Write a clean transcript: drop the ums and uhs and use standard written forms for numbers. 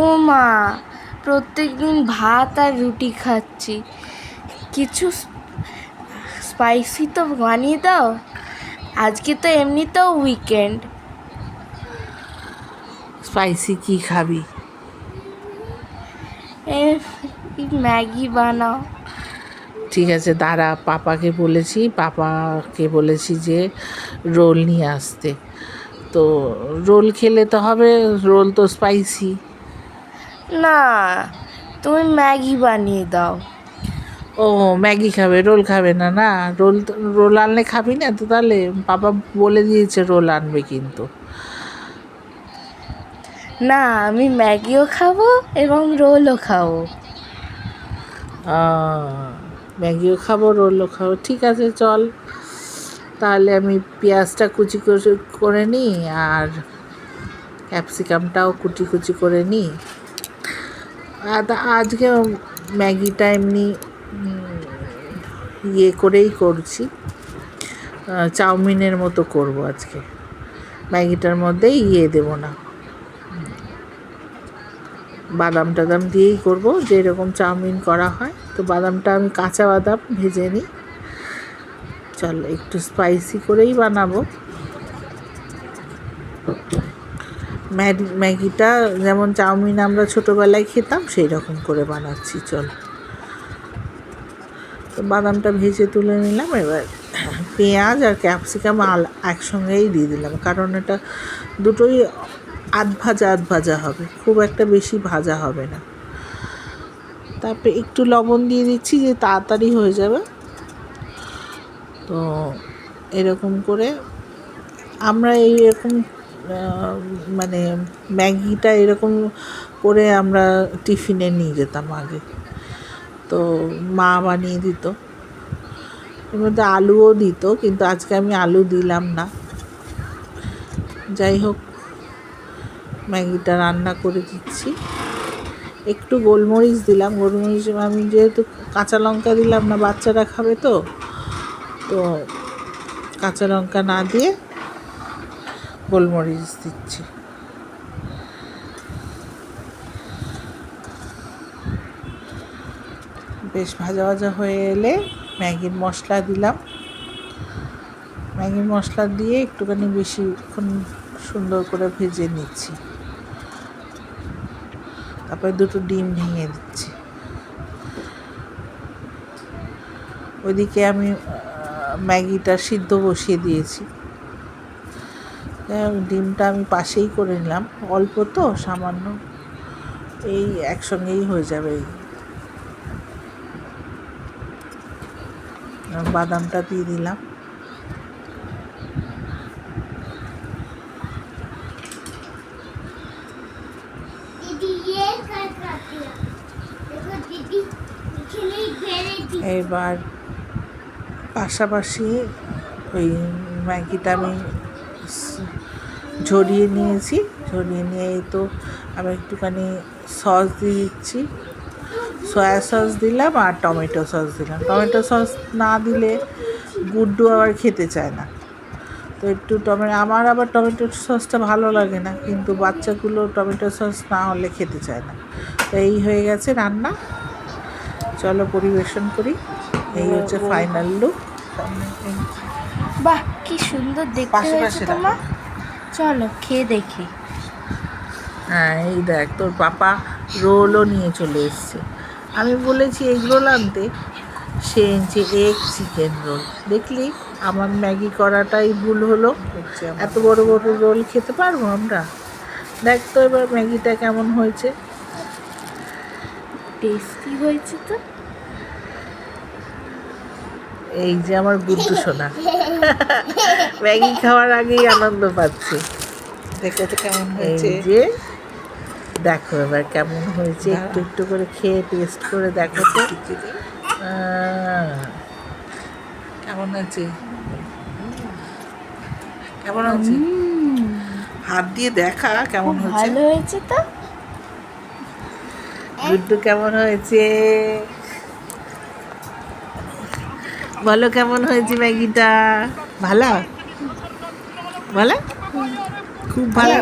ও মা, প্রত্যেকদিন ভাত আর রুটি খাচ্ছি, কিছু স্পাইসি তো বানিয়ে দাও। আজকে তো এমনিতেও উইকেন্ড। স্পাইসি কি খাবি? ম্যাগি বানাও। ঠিক আছে, দাঁড়া, পাপাকে বলেছি যে রোল নিয়ে আসতে। তো রোল খেলে তো হবে, রোল তো স্পাইসি। না, তুমি ম্যাগি বানিয়ে দাও। ও ম্যাগি খাবে, রোল খাবে না? না, রোল আনলে খাবি না তো? তাহলে পাপা বলে দিয়েছে রোল আনবে কিন্তু। না, আমি ম্যাগিও খাবো এবং রোলও খাবো। ম্যাগিও খাবো, রোলও খাবো, ঠিক আছে চল। তাহলে আমি পেঁয়াজটা কুচি করে নিই আর ক্যাপসিকামটাও কুচি কুচি করে নিই। আজকে ম্যাগিটা এমনি ইয়ে করেই করছি, চাউমিনের মতো করব আজকে। ম্যাগিটার মধ্যে দেবো না, বাদাম টাদাম দিয়েই করবো যেরকম চাউমিন করা হয়। তো বাদামটা আমি কাঁচা বাদাম ভেজে নিই। চল, একটু স্পাইসি করেই বানাবো। ম্যাগিটা যেমন চাউমিন আমরা ছোটোবেলায় খেতাম সেই রকম করে বানাচ্ছি। চল, তো বাদামটা ভেজে তুলে নিলাম। এবার পেঁয়াজ আর ক্যাপসিকাম একসঙ্গেই দিয়ে দিলাম, কারণ এটা দুটোই আধ ভাজা হবে, খুব একটা বেশি ভাজা হবে না। তারপরে একটু লবণ দিয়ে দিচ্ছি যে তাড়াতাড়ি হয়ে যাবে। তো এরকম করে আমরা এইরকম মানে ম্যাগিটা এরকম করে আমরা টিফিনে নিয়ে যেতাম আগে। তো মা বানিয়ে দিত, এর মধ্যে আলুও দিত, কিন্তু আজকে আমি আলু দিলাম না। যাই হোক, ম্যাগিটা রান্না করে দিচ্ছি। একটু গোলমরিচ দিলাম, গোলমরিচ আমি যেহেতু কাঁচা লঙ্কা দিলাম না, বাচ্চারা খাবে তো কাঁচা লঙ্কা না দিয়ে গোলমরিচ দিচ্ছি। বেশ ভাজা ভাজা হয়ে এলে ম্যাগির মশলা দিলাম। ম্যাগির মশলা দিয়ে একটুখানি বেশিক্ষণ সুন্দর করে ভেজে নিচ্ছি। তারপরে দুটো ডিম ভেঙে দিচ্ছি। ওইদিকে আমি ম্যাগিটা সিদ্ধ বসিয়ে দিয়েছি। ডিমটা আমি পাশেই করে নিলাম, অল্প তো, সামান্য, এই একসঙ্গেই হয়ে যাবে। বাদামটা দিয়ে দিলাম। এবার পাশাপাশি ওই ম্যাগিটা আমি ঝরিয়ে নিয়েছি। ঝরিয়ে নিয়েই তো আমি একটুখানি সস দিয়ে দিচ্ছি। সয়া সস দিলাম আর টমেটো সস দিলাম। টমেটো সস না দিলে গুড্ডু আবার খেতে চায় না। তো একটু আমার আবার টমেটো সসটা ভালো লাগে না, কিন্তু বাচ্চাগুলো টমেটো সস না হলে খেতে চায় না। তো এই হয়ে গেছে রান্না। চলো পরিবেশন করি। এই হচ্ছে ফাইনাল লুক। বাহ, কি সুন্দর দেখতে হয়েছে তোমার। চলো খেয়ে দেখি। হ্যাঁ, এই দেখ, তোর পাপা রোলও নিয়ে চলে এসছে। আমি বলেছি এগ রোল আনতে, সে এনেছে এগ চিকেন রোল। দেখলি, আমার ম্যাগি করাটাই ভুল হলো। এত বড় বড় রোল খেতে পারবো আমরা? দেখ তো এবার ম্যাগিটা কেমন হয়েছে। টেস্টি হয়েছে তো। এই যে আমার গুড্ডু সোনা ম্যাগি খাওয়ার আগেই আনন্দ পাচ্ছে। দেখো তো কেমন হয়েছে। এই যে দেখো এবার কেমন হয়েছে, একটু একটু করে খেয়ে টেস্ট করে দেখো তো কেমন আছে। কেমন আছে, হাত দিয়ে দেখা কেমন হয়েছে। ভালো হয়েছে তো। গুড্ডু কেমন হয়েছে বলো, কেমন হয়েছে ম্যাগিটা? ভালো, ভালো, খুব ভালো।